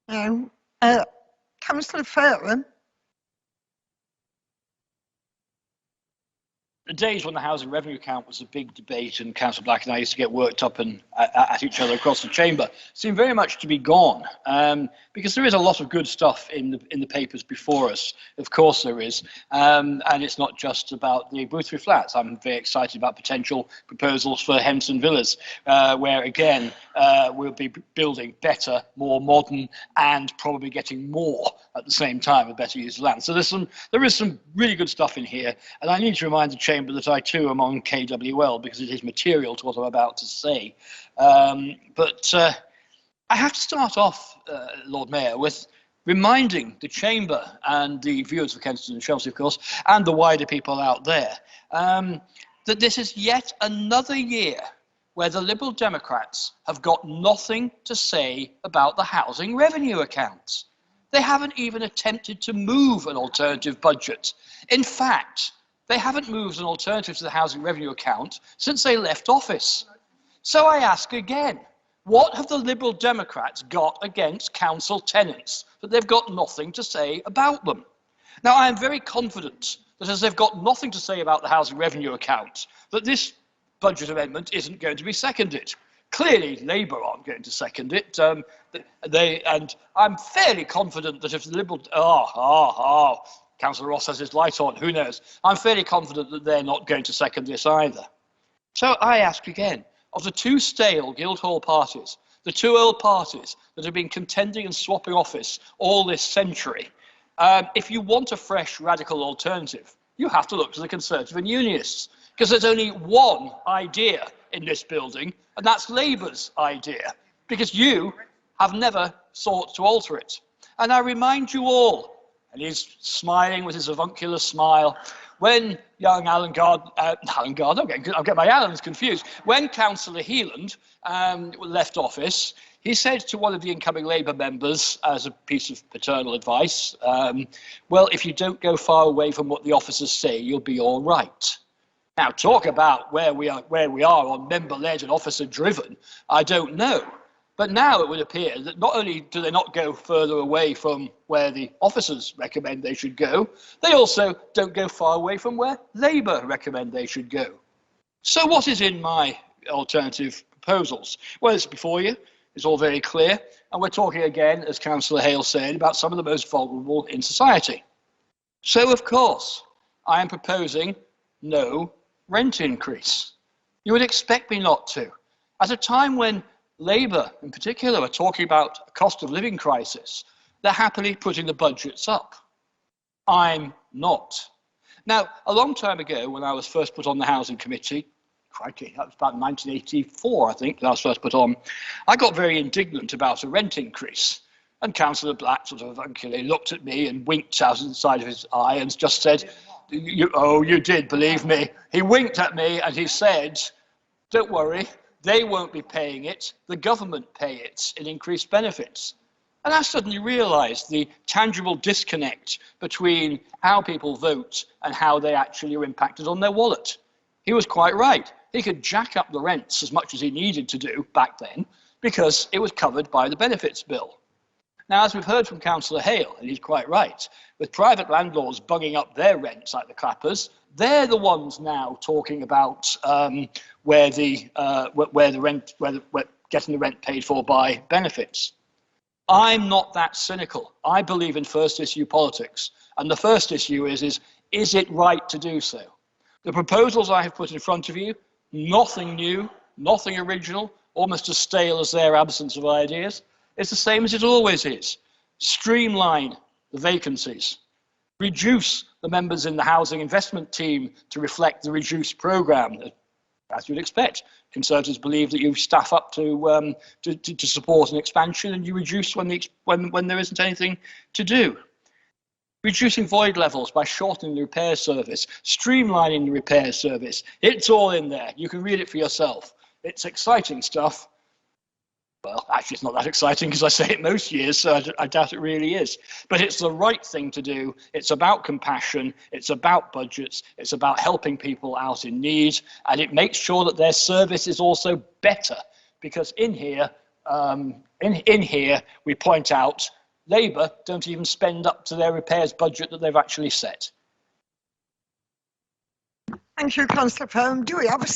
No. Uh, Councillor Fairham. The days when the housing revenue account was a big debate and Councillor Black and I used to get worked up and at each other across the chamber seem very much to be gone, because there is a lot of good stuff in the papers before us. Of course there is, and it's not just about the Boothby flats. I'm very excited about potential proposals for Henson Villas, where again we'll be building better, more modern, and probably getting more at the same time with better use of land. So there is some really good stuff in here, and I need to remind the chamber that I too am on KWL because it is material to what I'm about to say. But I have to start off, Lord Mayor, with reminding the chamber and the viewers of Kensington and Chelsea, of course, and the wider people out there, that this is yet another year where the Liberal Democrats have got nothing to say about the housing revenue accounts. They haven't even attempted to move an alternative budget. In fact, they haven't moved an alternative to the housing revenue account since they left office. So I ask again, what have the Liberal Democrats got against council tenants that they've got nothing to say about them? Now, I am very confident that as they've got nothing to say about the housing revenue account, that this budget amendment isn't going to be seconded. Clearly, Labour aren't going to second it. And I'm fairly confident that if the Liberal... Councillor Ross has his light on, who knows? I'm fairly confident that they're not going to second this either. So I ask again, of the two stale Guildhall parties, the two old parties that have been contending and swapping office all this century, if you want a fresh radical alternative, you have to look to the Conservative and Unionists, because there's only one idea in this building, and that's Labour's idea, because you have never sought to alter it. And I remind you all, and he's smiling with his avuncular smile, when young I'll get my Allens confused. When Councillor Healand left office, he said to one of the incoming Labour members, as a piece of paternal advice, well, if you don't go far away from what the officers say, you'll be all right. Now, talk about where we are on member-led and officer-driven, I don't know. But now it would appear that not only do they not go further away from where the officers recommend they should go, they also don't go far away from where Labour recommend they should go. So what is in my alternative proposals? Well, it's before you. It's all very clear. And we're talking again, as Councillor Hale said, about some of the most vulnerable in society. So, of course, I am proposing no rent increase. You would expect me not to. At a time when Labour, in particular, are talking about a cost of living crisis, they're happily putting the budgets up. I'm not. Now, a long time ago, when I was first put on the Housing Committee, crikey, that was about 1984, I think, that I was first put on, I got very indignant about a rent increase. And Councillor Black sort of avuncularly looked at me and winked out of the side of his eye and just said, you did, believe me. He winked at me and he said, don't worry, they won't be paying it, the government pay it in increased benefits. And I suddenly realised the tangible disconnect between how people vote and how they actually are impacted on their wallet. He was quite right. He could jack up the rents as much as he needed to do back then because it was covered by the benefits bill. Now, as we've heard from Councillor Hale, and he's quite right, with private landlords bunging up their rents like the clappers, they're the ones now talking about where getting the rent paid for by benefits. I'm not that cynical. I believe in first issue politics, and the first issue is it right to do so? The proposals I have put in front of you, nothing new, nothing original, almost as stale as their absence of ideas. It's the same as it always is. Streamline the vacancies. Reduce the members in the housing investment team to reflect the reduced programme. As you'd expect, Conservatives believe that you staff up to support an expansion and you reduce when there isn't anything to do. Reducing void levels by shortening the repair service, streamlining the repair service. It's all in there. You can read it for yourself. It's exciting stuff. Well, actually, it's not that exciting because I say it most years, so I doubt it really is. But it's the right thing to do. It's about compassion. It's about budgets. It's about helping people out in need. And it makes sure that their service is also better. Because in here, in here we point out Labour don't even spend up to their repairs budget that they've actually set. Thank you, Councillor Foam. Do we have a